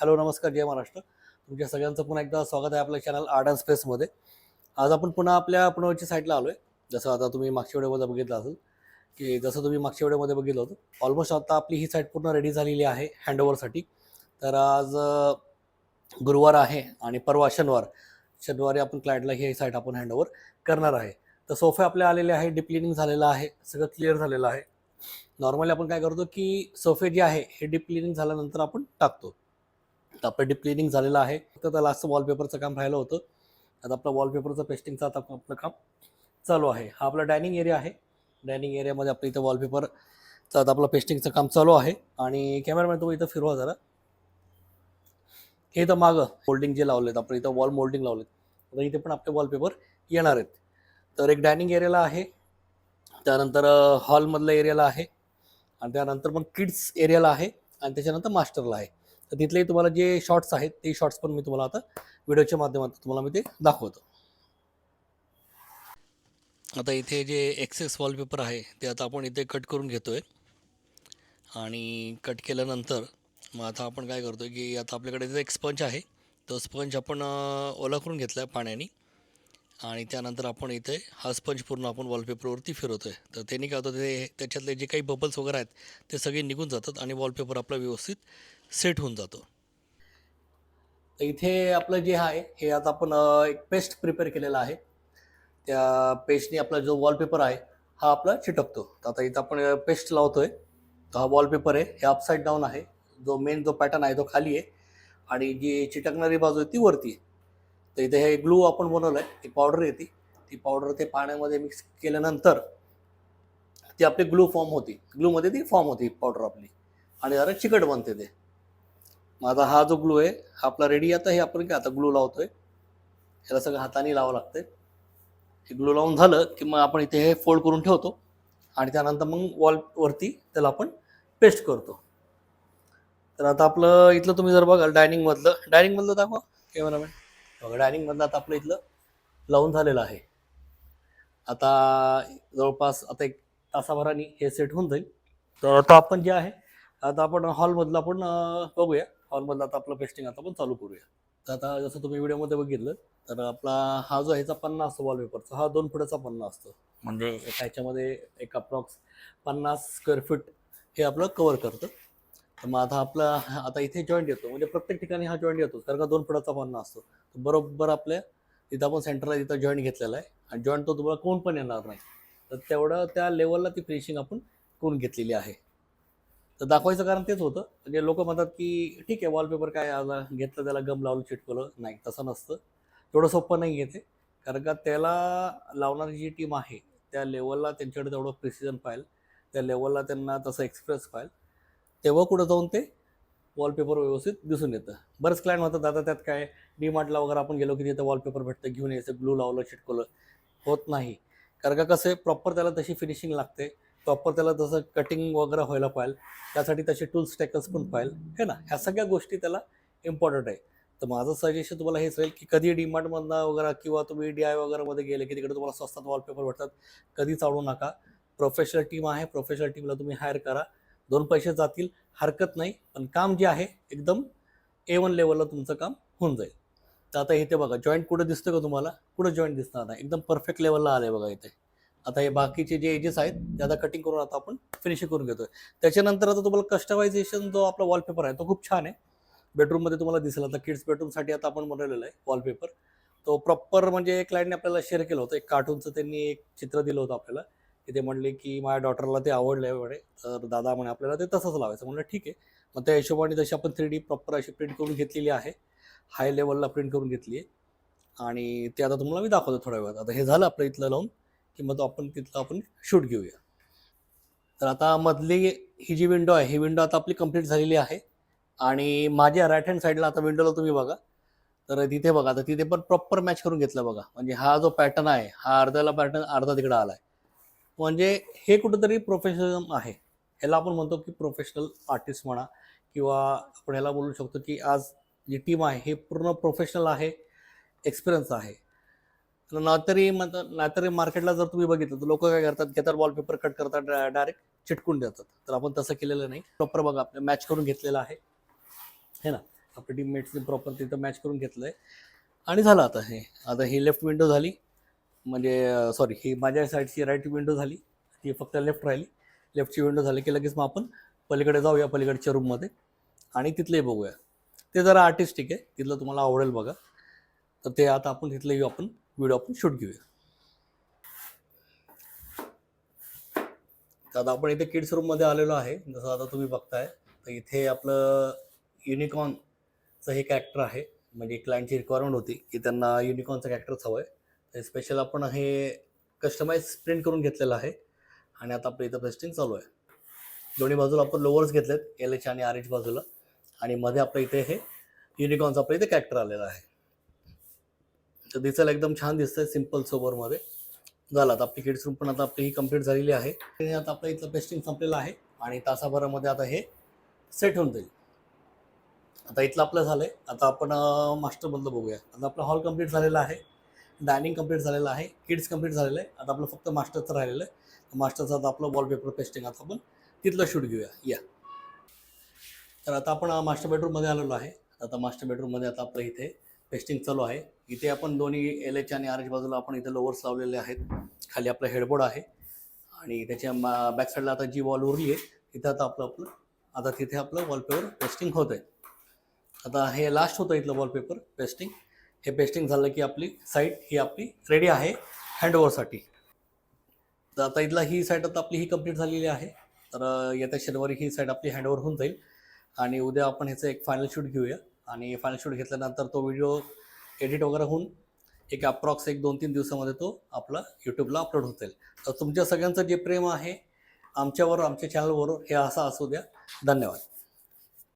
Hello नमस्कार जय महाराष्ट्र. तुमच्या सगळ्यांचं पुन्हा एकदा स्वागत आहे आपल्या चॅनल आर्ट अँड स्पेसमध्ये. आज आपण पुन्हा आपल्या पुण्याच्या साईडला आलो आहे. जसं आता तुम्ही मागच्या व्हिडिओमध्ये बघितलं असेल की जसं तुम्ही मागच्या व्हिडिओमध्ये बघितलं होतं, ऑलमोस्ट आता आपली ही साईट पूर्ण रेडी झालेली आहे हँडओव्हरसाठी. तर आज गुरुवार आहे आणि परवा शनिवारी आपण क्लायंटला ही साईट आपण हँडओव्हर करणार आहे. तर सोफे आपले आलेले आहे, डीप क्लिनिंग झालेलं आहे, सगळं क्लिअर झालेलं आहे. नॉर्मली आपण काय करतो की सोफे जे आहे हे डीप क्लिनिंग झाल्यानंतर आपण टाकतो. तर आपलं डीप क्लिनिंग झालेलं आहे. फक्त त्या लास्टचं वॉलपेपरचं काम राहिलं होतं. आता आपलं वॉलपेपरचं पेस्टिंगचं आता आपलं काम चालू आहे. हा आपला डायनिंग एरिया आहे. डायनिंग एरियामध्ये आपलं इथं वॉलपेपरचं आता आपलं पेस्टिंगचं काम चालू आहे. आणि कॅमेरामॅन तुम्ही इथं फिरवा जरा. हे इथं मागं मोल्डिंग जे लावलेत आपण इथं वॉल मोल्डिंग लावलेत, आता इथे पण आपले वॉलपेपर येणार आहेत. तर एक डायनिंग एरियाला आहे, त्यानंतर हॉलमधल्या एरियाला आहे, आणि त्यानंतर मग किड्स एरियाला आहे, आणि त्याच्यानंतर मास्टरला आहे. तर तिथले तुम्हाला जे शॉर्ट्स आहेत ते शॉर्ट्स पण मी तुम्हाला आता व्हिडिओच्या माध्यमातून तुम्हाला मी ते दाखवतो. आता इथे जे एक्सेस वॉलपेपर आहे ते आता आपण इथे कट करून घेतोय. आणि कट केल्यानंतर मग आता आपण काय करतो की आता आपल्याकडे जो एक स्पंज आहे तो स्पंज आपण ओला करून घेतला आहे पाण्याने, आणि त्यानंतर आपण इथे हा स्पंज पूर्ण आपण वॉलपेपरवरती फिरवतो आहे. तर त्यांनी काय होतं, ते त्याच्यातले जे काही बबल्स वगैरे आहेत ते सगळे निघून जातात आणि वॉलपेपर आपला व्यवस्थित सेट होऊन जातो. तर इथे आपलं जे आहे हे आता आपण एक पेस्ट प्रिपेअर केलेला आहे. त्या पेस्टने आपला जो वॉलपेपर आहे हा आपला चिटकतो. तर आता इथं आपण पेस्ट लावतोय. तर हा वॉलपेपर आहे हे अपसाईड डाऊन आहे. जो मेन जो पॅटर्न आहे तो खाली आहे आणि जी चिटकणारी बाजू आहे ती वरती आहे. तर इथे हे ग्लू आपण बनवलं आहे, ती पावडर येते. ती पावडर ते पाण्यामध्ये मिक्स केल्यानंतर ती आपली ग्लू फॉर्म होती. ग्लूमध्ये ती फॉर्म होती पावडर आपली, आणि जरा चिकट बनते ते. मग आता हा जो ग्लू आहे हा आपला रेडी. आता हे आपण काय आता ग्लू लावतोय, ह्याला सगळं हाताने लावावं लागतंय. हे ग्लू लावून झालं की मग आपण इथे हे फोल्ड करून ठेवतो, आणि त्यानंतर मग वॉलवरती त्याला आपण पेस्ट करतो. तर आता आपलं इथलं तुम्ही जर बघाल डायनिंगमधलं दाखवा कॅमेरामॅन. बघा डायनिंगमधलं आता आपलं इथलं लावून झालेलं आहे. आता जवळपास आता एक तासाभराने हे सेट होऊन जाईल. तर आता आपण जे आहे आता आपण हॉलमधलं आपण बघूया. हॉलमधलं आता आपलं पेस्टिंग आता आपण चालू करूया. तर आता जसं तुम्ही व्हिडिओमध्ये बघितलं तर आपला हा जो ह्याचा पन्ना असतो वॉलपेपरचा, हा 2 फुटाचा पन्ना असतो. म्हणजे एका ह्याच्यामध्ये एक अप्रॉक्स 50 स्क्वेअर फीट हे आपलं कव्हर करतं. तर मग आता इथे जॉईंट येतो, म्हणजे प्रत्येक ठिकाणी हा जॉईंट येतो कारण का 2 फुटाचा पन्ना असतो. तर बरोबर आपल्या इथं आपण सेंटरला इथं जॉईंट घेतलेला आहे, आणि जॉईंट तो तुम्हाला कोण पण येणार नाही. तर तेवढं त्या लेवलला ती फिनिशिंग आपण करून घेतलेली आहे. तर दाखवायचं कारण तेच होतं. म्हणजे लोक म्हणतात की ठीक आहे वॉलपेपर काय आता घेतलं त्याला गम लावलं चिटकवलं, नाही तसं नसतं. तेवढं सोपं नाही येते, कारण का त्याला लावणारी जी टीम आहे त्या लेवलला त्यांच्याकडे तेवढं प्रिसिजन पाहिजे, त्या लेवलला त्यांना तसं एक्सप्रेस पाहिजे, तेव्हा कुठं जाऊन ते वॉलपेपर व्यवस्थित दिसून येतं. बरेच क्लायंट म्हणतात दादा त्यात काय, डीमार्टला वगैरे आपण गेलो की तिथं वॉलपेपर भेटतं, घेऊन यायचं, ग्लू लावलं चिटकवलं. होत नाही, कारण का कसं आहे प्रॉपर त्याला तशी फिनिशिंग लागते, प्रॉपर त्याला तसं कटिंग वगैरे व्हायला पाहिजे, त्यासाठी तसे टूल्स टेकर्स पण पाहिजे है ना. ह्या सगळ्या गोष्टी त्याला इम्पॉर्टंट आहे. तर माझं सजेशन तुम्हाला हेच राहील की कधी डीमार्टमधनं वगैरे किंवा तुम्ही DI वगैरेमध्ये गेले की तिकडे तुम्हाला स्वस्तात वॉलपेपर भेटतात, कधी चालू नका. प्रोफेशनल टीम आहे, प्रोफेशनल टीमला तुम्ही हायर करा. 2 पैसे जातील, हरकत नाही, पण काम जे आहे एकदम A1 लेवलला तुमचं काम होऊन जाईल. तर आता इथे बघा जॉईंट कुठं दिसतं का तुम्हाला, कुठं जॉईंट दिसणार नाही, एकदम परफेक्ट लेवलला आलं आहे बघा इथे. आता हे बाकीचे जे एजेस आहेत ते आता कटिंग करून आता आपण फिनिशिंग करून घेतोय. त्याच्यानंतर आता तुम्हाला कस्टमायझेशन जो आपला वॉलपेपर आहे तो खूप छान आहे. बेडरूममध्ये तुम्हाला दिसेल. आता किड्स बेडरूमसाठी आता आपण बनवलेला आहे वॉलपेपर. तो प्रॉपर म्हणजे क्लायंटने आपल्याला शेअर केलं होतं, एक कार्टूनचं त्यांनी एक चित्र दिलं होतं आपल्याला, की ते म्हणले की माझ्या डॉटरला ते आवडलं म्हणे, तर दादा म्हणे आपल्याला ते तसंच लावायचं. म्हणलं ठीक आहे. मग त्या हिशोबाने जशी आपण 3D प्रॉपर अशी प्रिंट करून घेतलेली आहे, हाय लेवलला प्रिंट करून घेतली आहे, आणि ते आता तुम्हाला मी दाखवतो थोड्या वेळात. आता हे झालं आपलं इथलं लावून की मग आपण तिथलं आपण शूट घेऊया. तर आता मधली ही जी विंडो आहे ही विंडो आता आपली कंप्लीट झालेली आहे, आणि माझ्या राईट हँड साईडला आता विंडोला तुम्ही बघा, तर तिथे बघा, आता तिथे पण प्रॉपर मॅच करून घेतलं बघा. म्हणजे हा जो पॅटर्न आहे हा अर्ध्याला पॅटर्न अर्धा तिकडे आला आहे. म्हणजे हे कुठंतरी प्रोफेशनल आहे. ह्याला आपण म्हणतो की प्रोफेशनल आर्टिस्ट म्हणा, किंवा आपण ह्याला बोलू शकतो की आज जी टीम आहे हे पूर्ण प्रोफेशनल आहे, एक्सपिरियन्स आहे. नाहीतरी मार्केटला जर तुम्ही बघितलं तर लोक काय करतात, घेतात वॉलपेपर कट करतात, डायरेक्ट चिटकून देतात. तर आपण तसं केलेलं नाही, प्रॉपर बघा आपलं मॅच करून घेतलेलं आहे है ना. आपल्या टीममेट्सने प्रॉपर तिथं मॅच करून घेतलं आहे आणि झालं. आता ही लेफ्ट विंडो झाली, म्हणजे सॉरी, ही माझ्या साईडची राईट विंडो झाली, ती फक्त लेफ्ट राहिली. लेफ्टची विंडो झाली की लगेच मग आपण पलीकडे जाऊया, पलीकडच्या रूममध्ये, आणि तिथलेही बघूया. ते जरा आर्टिस्टिक आहे, तिथलं तुम्हाला आवडेल बघा. तर ते आता आपण तिथलं आपण व्हिडिओ आपण शूट घेऊया. तर आता आपण इथे किड्स रूममध्ये आलेलो आहे. जसं आता तुम्ही बघताय, तर इथे आपलं युनिकॉर्नचं हे कॅरेक्टर आहे. म्हणजे क्लायंटची रिक्वायरमेंट होती की त्यांना युनिकॉर्नचं कॅरेक्टरच हवं आहे. तर स्पेशल आपण हे कस्टमाइज प्रिंट करून घेतलेलं आहे आणि आता आपलं इथं पेस्टिंग चालू आहे. दोन्ही बाजूला आपण लोवर्स घेतलेत, LH आणि RH बाजूला, आणि मध्ये आपलं इथे हे युनिकॉर्नचं आपलं इथे कॅरेक्टर आलेलं आहे. तर दिसायला एकदम छान दिसतंय, सिम्पल सोबरमध्ये. झालं. आता आपली किड्स रूम पण आता आपली ही कंप्लीट झालेली आहे. आता आपलं इथलं पेस्टिंग संपलेलं आहे आणि तासाभरामध्ये आता हे सेट होऊन जाईल. आता इथलं आपलं झालं आहे. आता आपण मास्टरमधलं बघूया. आता आपला हॉल कंप्लीट झालेला आहे, डायनिंग कंप्लीट झालेलं आहे, किड्स कंप्लीट झालेलं आहे. आता आपलं फक्त मास्टरचं राहिलेलं आहे. मास्टरचं आता आपलं वॉलपेपर पेस्टिंग आता आपण तिथलं शूट घेऊया. या. तर आता आपण मास्टर बेडरूममध्ये आलेलो आहे. आता मास्टर बेडरूममध्ये आता आपलं इथे पेस्टिंग चालू आहे. इथे आपण दोन्ही LH आणि RH बाजूला आपण इथे लोवर्स लावलेले आहेत. खाली आपलं हेडबोर्ड आहे आणि त्याच्या बॅक साईडला आता जी वॉल उरली आहे तिथं आता तिथे आपलं वॉलपेपर पेस्टिंग होतं आहे. आता हे लास्ट होतं इथलं वॉलपेपर पेस्टिंग. हे पेस्टिंग झालं की आपली साईड ही आपली रेडी आहे हँडओव्हरसाठी. तर आता इथला ही साईड आता आपली ही कंप्लीट झालेली आहे. तर येत्या शनिवारी ही साईड आपली हँडओव्हर होऊन जाईल आणि उद्या आपण ह्याचं एक फायनल शूट घेऊया. आणि फायनल शूट घेतल्यानंतर तो व्हिडिओ एडिट वगैरे होऊन एक अप्रॉक्स 1-2-3 दिवसामध्ये तो आपला यूट्यूबला अपलोड होत जाईल. तर तुमच्या सगळ्यांचं जे प्रेम आहे आमच्यावर, आमच्या चॅनलवर, हे असं असू द्या. धन्यवाद.